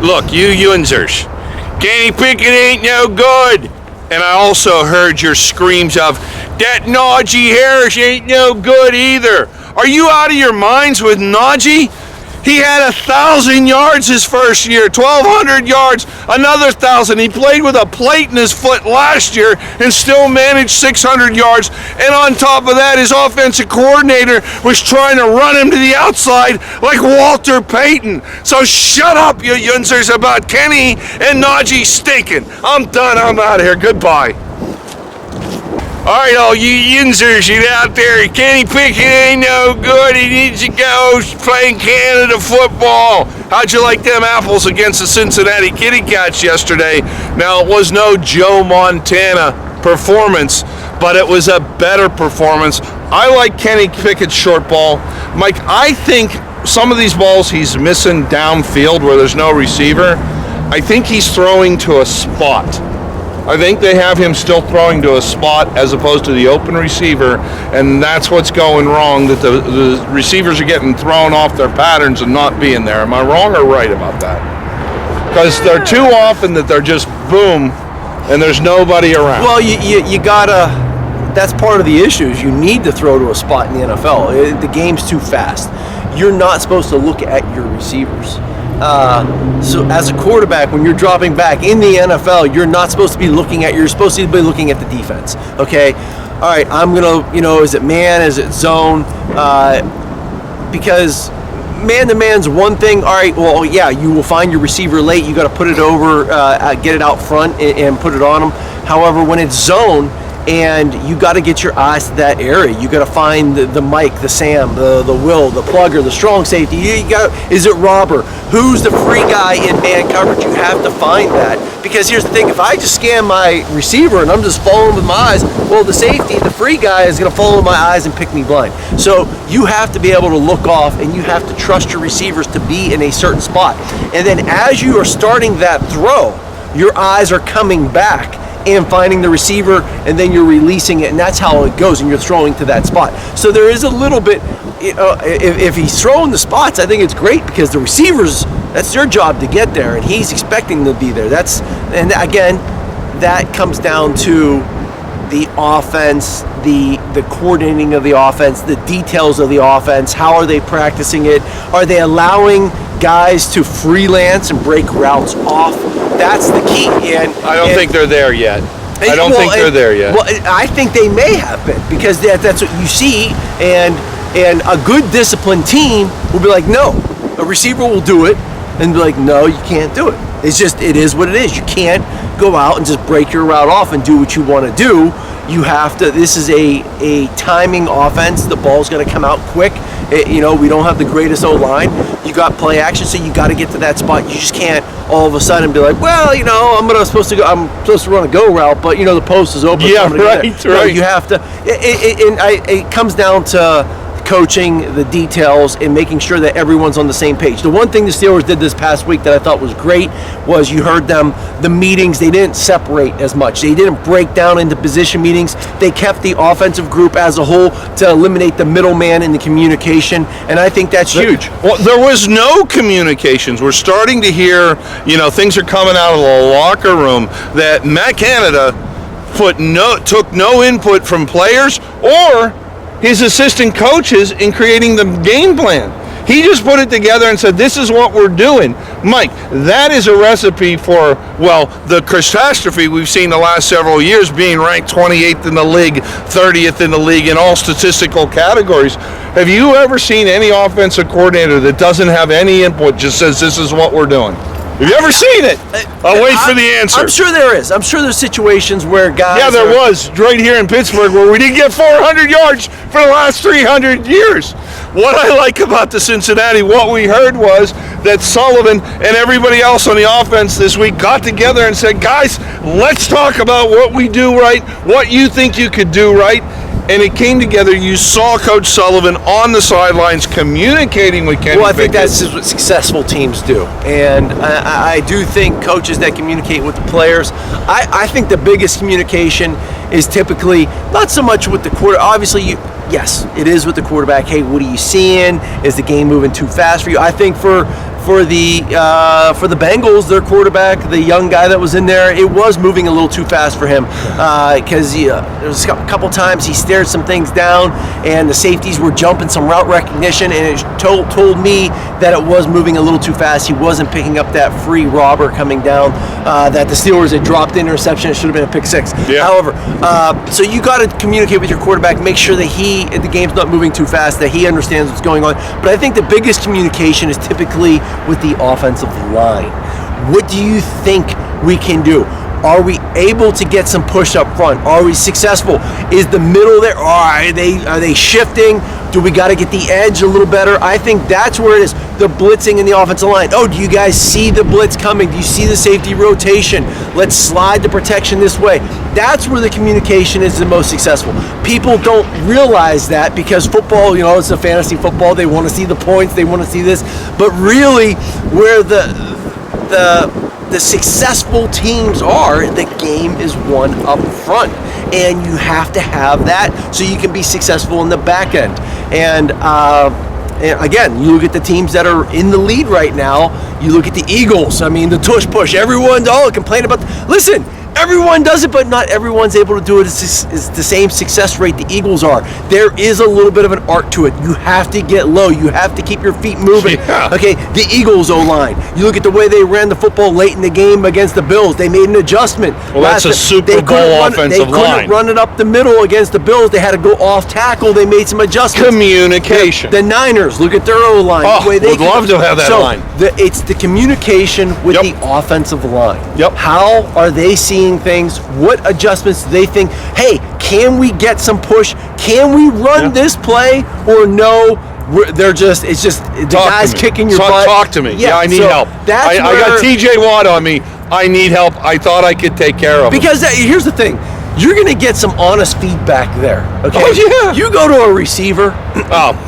Look, you YINZERS, Kenny Pickett ain't no good. And I also heard your screams of, that Najee Harris ain't no good either. Are you out of your minds with Najee? He had 1,000 yards his first year, 1,200 yards, another 1,000. He played with a plate in his foot last year and still managed 600 yards. And on top of that, his offensive coordinator was trying to run him to the outside like Walter Payton. So shut up, you YINZERS, about Kenny and Najee stinking. I'm done. I'm out of here. Goodbye. All right, all you YINZERS, you out there, Kenny Pickett ain't no good. He needs to go playing Canada football. How'd you like them apples against the Cincinnati Kitty Cats yesterday? Now, it was no Joe Montana performance, but it was a better performance. I like Kenny Pickett's short ball. Mike, I think some of these balls he's missing downfield where there's no receiver. I think he's throwing to a spot. I think they have him still throwing to a spot as opposed to the open receiver, and that's what's going wrong, that the receivers are getting thrown off their patterns and not being there. Am I wrong or right about that? Because they're too often that they're just boom, and there's nobody around. Well, you gotta, that's part of the issues. You need to throw to a spot in the NFL. The game's too fast. You're not supposed to look at your receivers. So as a quarterback, when you're dropping back in the NFL, you're not supposed to be looking at, you're supposed to be looking at the defense. Okay. All right. I'm going to, is it man? Is it zone? Because man to man's one thing. All right. Well, yeah, you will find your receiver late. You got to put it over, get it out front and put it on them. However, when it's zone, and you got to get your eyes to that area. You got to find the Mike, the Sam, the Will, the plugger, the strong safety. Is it Robber? Who's the free guy in man coverage? You have to find that. Because here's the thing, if I just scan my receiver and I'm just following with my eyes, well, the safety, the free guy is going to follow my eyes and pick me blind. So you have to be able to look off, and you have to trust your receivers to be in a certain spot. And then as you are starting that throw, your eyes are coming back and finding the receiver, and then you're releasing it, and that's how it goes, and you're throwing to that spot. So there is a little bit, if he's throwing the spots, I think it's great, because the receivers, that's their job to get there, and he's expecting to be there. And again, that comes down to the offense, the coordinating of the offense, the details of the offense. How are they practicing it? Are they allowing guys to freelance and break routes off? That's the key. And I don't think they're there yet. I don't think they're there yet. Well, I think they may have been, because that's what you see, and a good disciplined team will be like, no, a receiver will do it, and be like, no, you can't do it. It's just, it is what it is. You can't go out and just break your route off and do what you want to do. You have to, this is a timing offense. The ball's going to come out quick. We don't have the greatest O-line. You got play action, so you got to get to that spot. You just can't all of a sudden be like, well, I'm supposed to run a go route, but the post is open. Yeah, so right. No, you have to. It comes down to coaching, the details, and making sure that everyone's on the same page. The one thing the Stil'rs did this past week that I thought was great was, you heard them, the meetings, they didn't separate as much. They didn't break down into position meetings. They kept the offensive group as a whole to eliminate the middleman in the communication, and I think that's huge. Well, there was no communications. We're starting to hear, things are coming out of the locker room that Matt Canada took no input from players or his assistant coaches in creating the game plan. He just put it together and said, this is what we're doing. Mike, that is a recipe for, the catastrophe we've seen the last several years, being ranked 28th in the league, 30th in the league in all statistical categories. Have you ever seen any offensive coordinator that doesn't have any input, just says, this is what we're doing? Have you ever seen it? I'll wait for the answer. I'm sure there is. I'm sure there's situations where guys... Yeah, there was, right here in Pittsburgh, where we didn't get 400 yards for the last 300 years. What I like about the Cincinnati, what we heard was that Sullivan and everybody else on the offense this week got together and said, guys, let's talk about what we do right, what you think you could do right. And it came together. You saw Coach Sullivan on the sidelines communicating with Kenny Pickett. Well, I think that's what successful teams do. And I do think coaches that communicate with the players, I think the biggest communication is typically not so much with the quarterback. Obviously, yes, it is with the quarterback. Hey, what are you seeing? Is the game moving too fast for you? I think for for the Bengals, their quarterback, the young guy that was in there, it was moving a little too fast for him because there was a couple times he stared some things down, and the safeties were jumping some route recognition, and it told me that it was moving a little too fast. He wasn't picking up that free robber coming down that the Stil'rs had dropped the interception. It should have been a pick six. Yeah. However, so you got to communicate with your quarterback, make sure that the game's not moving too fast, that he understands what's going on. But I think the biggest communication is typically with the offensive line. What do you think we can do? Are we able to get some push up front? Are we successful? Is the middle there? Are they shifting? Do we got to get the edge a little better? I think that's where it is. The blitzing in the offensive line. Oh, do you guys see the blitz coming? Do you see the safety rotation? Let's slide the protection this way. That's where the communication is the most successful. People don't realize that because football, it's a fantasy football. They want to see the points. They want to see this. But really, where the successful teams are, the game is won up front, and you have to have that so you can be successful in the back end. And again, you look at the teams that are in the lead right now. You look at the Eagles. I mean, the tush push. Everyone's all complaining about. Listen, everyone does it, but not everyone's able to do it. It's the same success rate the Eagles are. There is a little bit of an art to it. You have to get low. You have to keep your feet moving. Yeah. Okay, the Eagles O-line. You look at the way they ran the football late in the game against the Bills. They made an adjustment. Well, that's a Super Bowl offensive line. They couldn't run it up the middle against the Bills. They had to go off tackle. They made some adjustments. Communication. The Niners, look at their O-line. Oh, would love to have that line. It's the communication with the offensive line. Yep. How are they seeing things? What adjustments do they think? Hey, can we get some push? Can we run this play? Or no, it's just the guy's kicking your butt. Talk to me. Yeah, I need help. I got TJ Watt on me. I need help. I thought I could take care of him. Because here's the thing. You're going to get some honest feedback there. Okay? Oh, yeah. You go to a receiver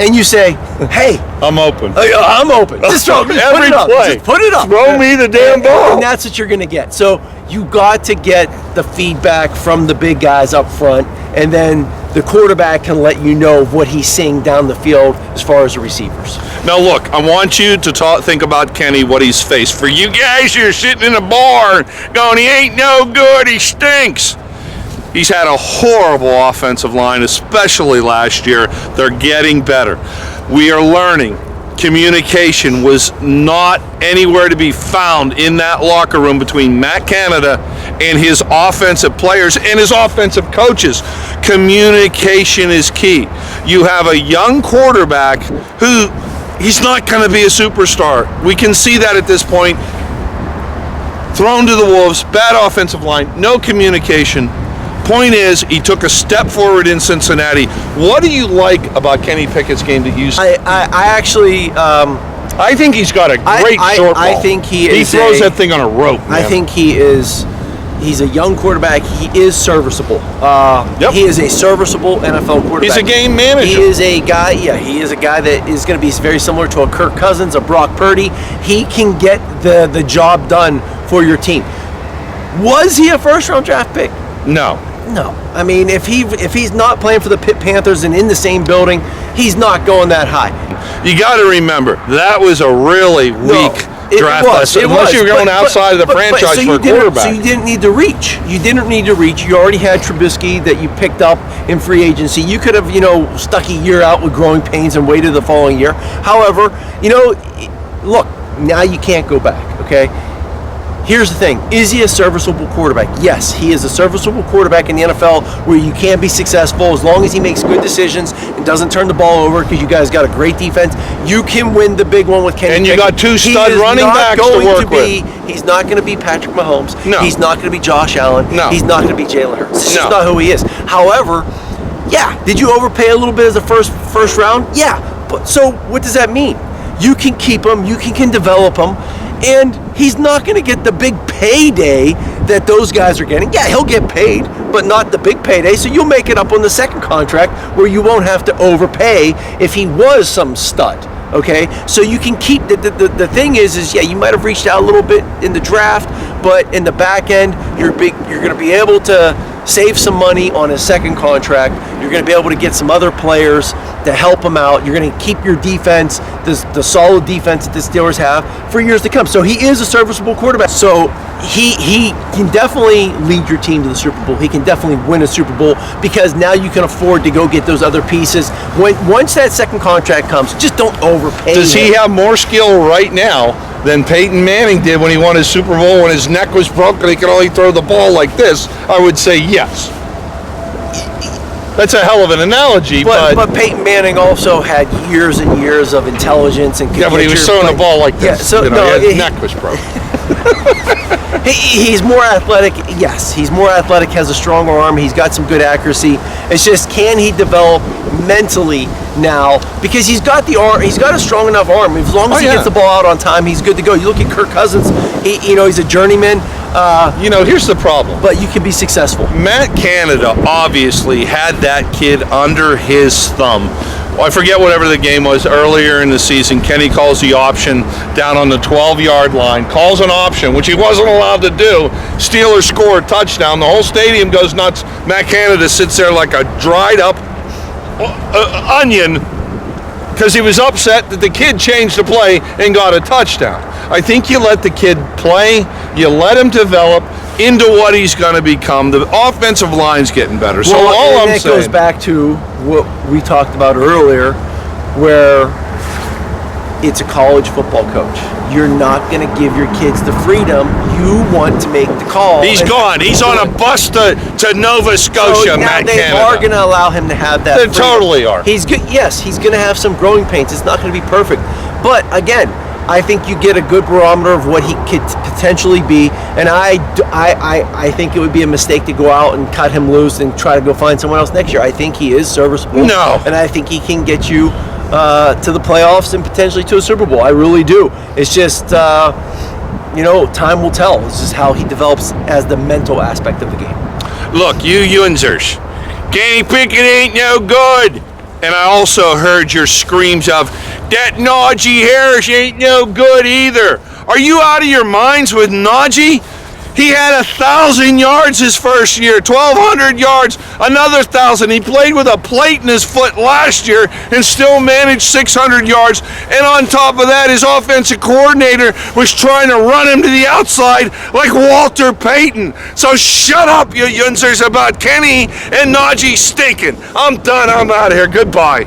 and you say, hey, I'm open. I'm open. Just put it up. Play. Just put it up. Throw me the damn ball. And that's what you're going to get. So you got to get the feedback from the big guys up front, and then the quarterback can let you know what he's seeing down the field as far as the receivers. Now, look, I want you to think about Kenny, what he's faced. For you guys who are sitting in a bar going, he ain't no good, he stinks. He's had a horrible offensive line, especially last year. They're getting better. We are learning. Communication was not anywhere to be found in that locker room between Matt Canada and his offensive players and his offensive coaches. Communication is key. You have a young quarterback who, he's not going to be a superstar. We can see that at this point. Thrown to the Wolves, bad offensive line, no communication. Point is, he took a step forward in Cincinnati. What do you like about Kenny Pickett's game that you see? I actually... I think he's got a great short ball. I think he throws that thing on a rope, man. I think he's a young quarterback. He is serviceable. He is a serviceable NFL quarterback. He's a game manager. He is a guy, he is a guy that is going to be very similar to a Kirk Cousins, a Brock Purdy. He can get the job done for your team. Was he a first-round draft pick? No. I mean, if he's not playing for the PITT Panthers and in the same building, he's not going that high. You got to remember, that was a really weak draft class. Unless you're going outside of the franchise for a quarterback. So you didn't need to reach. You already had Trubisky that you picked up in free agency. You could have, stuck a year out with growing pains and waited the following year. However, look, now you can't go back, okay? Here's the thing. Is he a serviceable quarterback? Yes, he is a serviceable quarterback in the NFL where you can be successful as long as he makes good decisions and doesn't turn the ball over because you guys got a great defense. You can win the big one with Kenny Pickett. And you got two stud running backs to work with. He's not going to be Patrick Mahomes. No. He's not going to be Josh Allen. No. He's not going to be Jalen Hurts. This is not who he is. However, did you overpay a little bit as a first round? Yeah. But so what does that mean? You can keep him. You can develop him. And he's not going to get the big payday that those guys are getting. Yeah, he'll get paid, but not the big payday. So you'll make it up on the second contract where you won't have to overpay if he was some stud. Okay, so you can keep the thing is you might have reached out a little bit in the draft, but in the back end you're going to be able to save some money on his second contract. You're going to be able to get some other players to help him out. You're going to keep your defense, the solid defense that the Steelers have for years to come. So he is a serviceable quarterback. So he can definitely lead your team to the Super Bowl. He can definitely win a Super Bowl because now you can afford to go get those other pieces. Once that second contract comes, just don't overpay. Does he have more skill right now than Peyton Manning did when he won his Super Bowl when his neck was broken? He could only throw the ball like this. I would say yes. That's a hell of an analogy, but Peyton Manning also had years and years of intelligence and yeah, but he was throwing the ball like this. Yeah, so his neck was broken. He's more athletic. Yes, he's more athletic. Has a stronger arm. He's got some good accuracy. It's just, can he develop mentally now? Because he's got the arm. He's got a strong enough arm. As long as he gets the ball out on time, he's good to go. You look at Kirk Cousins. He's a journeyman. Here's the problem. But you can be successful. Matt Canada obviously had that kid under his thumb. I forget whatever the game was earlier in the season. Kenny calls the option down on the 12-yard line, calls an option, which he wasn't allowed to do. Steelers score a touchdown. The whole stadium goes nuts. Matt Canada sits there like a dried-up onion because he was upset that the kid changed the play and got a touchdown. I think you let the kid play, you let him develop into what he's going to become. The offensive line's getting better. So all I'm saying, goes back to what we talked about earlier, where it's a college football coach. You're not going to give your kids the freedom. You want to make the call. He's gone. He's on a bus to Nova Scotia, so Matt Canada. They are going to allow him to have that They freedom. Totally are. He's good. Yes, he's going to have some growing pains. It's not going to be perfect. But again, I think you get a good barometer of what he could potentially be, and I think it would be a mistake to go out and cut him loose and try to go find someone else next year. I think he is serviceable. No. And I think he can get you to the playoffs and potentially to a Super Bowl. I really do. It's just, time will tell. This is how he develops as the mental aspect of the game. Look, you YINZERS, Kenny Pickett ain't no good. And I also heard your screams of, that Najee Harris ain't no good either. Are you out of your minds with Najee? He had 1,000 yards his first year, 1,200 yards, another 1,000. He played with a plate in his foot last year and still managed 600 yards. And on top of that, his offensive coordinator was trying to run him to the outside like Walter Payton. So shut up, you YINZERS, about Kenny and Najee stinking. I'm done. I'm out of here. Goodbye.